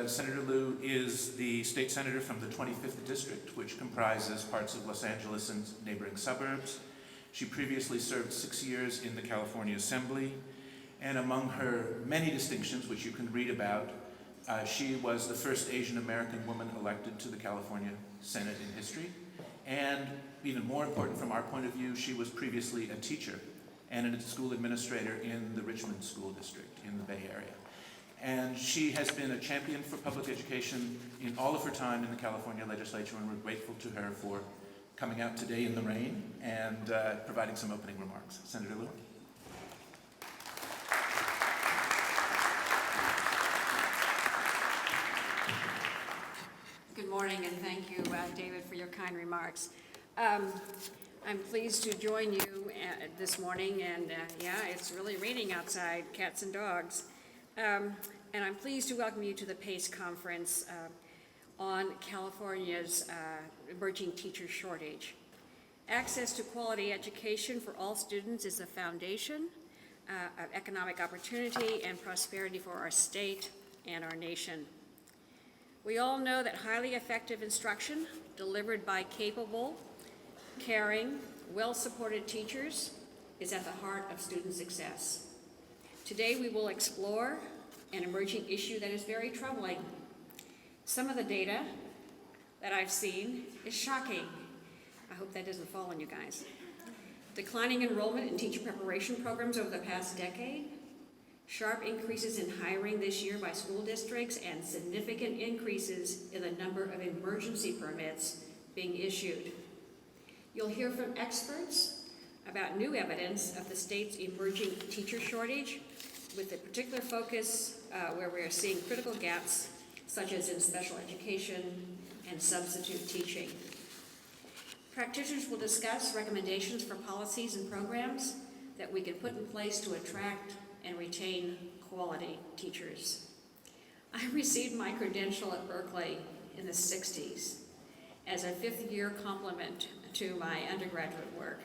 Senator Liu is the state senator from the 25th District, which comprises parts of Los Angeles and neighboring suburbs. She previously served 6 years in the California Assembly, and among her many distinctions, which you can read about, she was the first Asian American woman elected to the California Senate in history. And even more important from our point of view, she was previously a teacher and a school administrator in the Richmond School District in the Bay Area. And she has been a champion for public education in all of her time in the California legislature, and we're grateful to her for coming out today in the rain and providing some opening remarks. Senator Liu. Good morning, and thank you, David, for your kind remarks. I'm pleased to join you this morning, and yeah, it's really raining outside, cats and dogs. And I'm pleased to welcome you to the PACE conference on California's emerging teacher shortage. Access to quality education for all students is the foundation of economic opportunity and prosperity for our state and our nation. We all know that highly effective instruction delivered by capable, caring, well-supported teachers is at the heart of student success. Today we will explore an emerging issue that is very troubling. Some of the data that I've seen is shocking. I hope that doesn't fall on you guys. Declining enrollment in teacher preparation programs over the past decade, sharp increases in hiring this year by school districts, and significant increases in the number of emergency permits being issued. You'll hear from experts about new evidence of the state's emerging teacher shortage, with a particular focus where we are seeing critical gaps, such as in special education and substitute teaching. Practitioners will discuss recommendations for policies and programs that we can put in place to attract and retain quality teachers. I received my credential at Berkeley in the 60s as a fifth-year complement to my undergraduate work.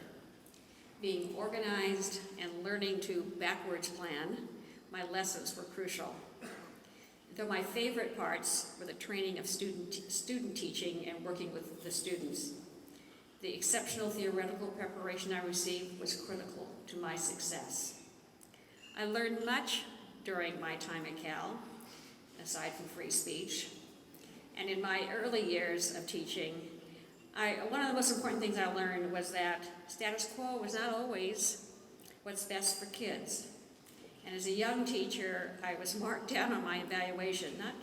Being organized and learning to backwards plan, my lessons were crucial. Though my favorite parts were the training of student teaching and working with the students, the exceptional theoretical preparation I received was critical to my success. I learned much during my time at Cal, aside from free speech. And in my early years of teaching, one of the most important things I learned was that status quo was not always what's best for kids. And as a young teacher, I was marked down on my evaluation, not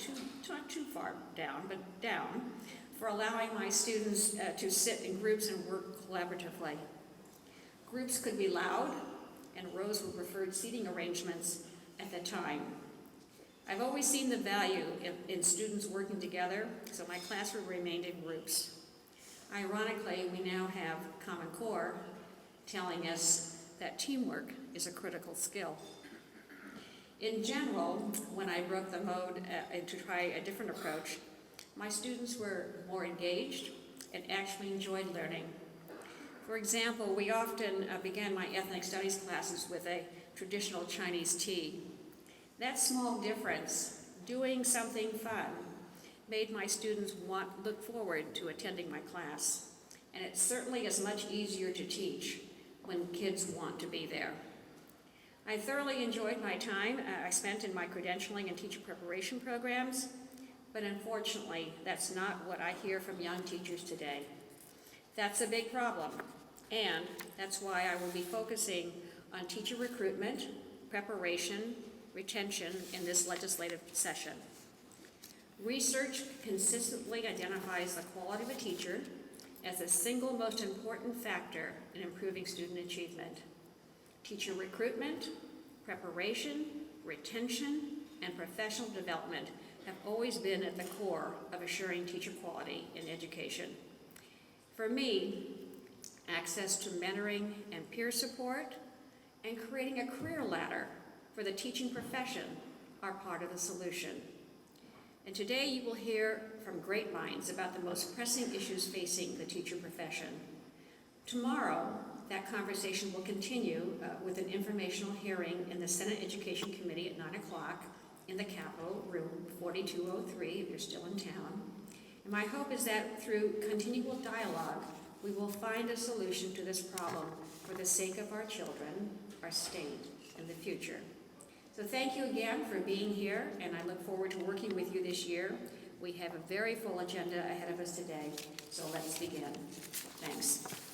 too far down, but down, for allowing my students to sit in groups and work collaboratively. Groups could be loud, and rows were preferred seating arrangements at the time. I've always seen the value in students working together, so my classroom remained in groups. Ironically, we now have Common Core telling us that teamwork is a critical skill. In general, when I broke the mode to try a different approach, my students were more engaged and actually enjoyed learning. For example, we often began my ethnic studies classes with a traditional Chinese tea. That small difference, doing something fun, made my students look forward to attending my class. And it certainly is much easier to teach when kids want to be there. I thoroughly enjoyed my time I spent in my credentialing and teacher preparation programs, but unfortunately, that's not what I hear from young teachers today. That's a big problem, and that's why I will be focusing on teacher recruitment, preparation, retention in this legislative session. Research consistently identifies the quality of a teacher as the single most important factor in improving student achievement. Teacher recruitment, preparation, retention, and professional development have always been at the core of assuring teacher quality in education. For me, access to mentoring and peer support and creating a career ladder for the teaching profession are part of the solution. And today you will hear from great minds about the most pressing issues facing the teacher profession. Tomorrow, that conversation will continue with an informational hearing in the Senate Education Committee at 9 o'clock in the Capitol, room 4203, if you're still in town. And my hope is that through continual dialogue, we will find a solution to this problem for the sake of our children, our state, and the future. So thank you again for being here, and I look forward to working with you this year. We have a very full agenda ahead of us today, so let's begin. Thanks.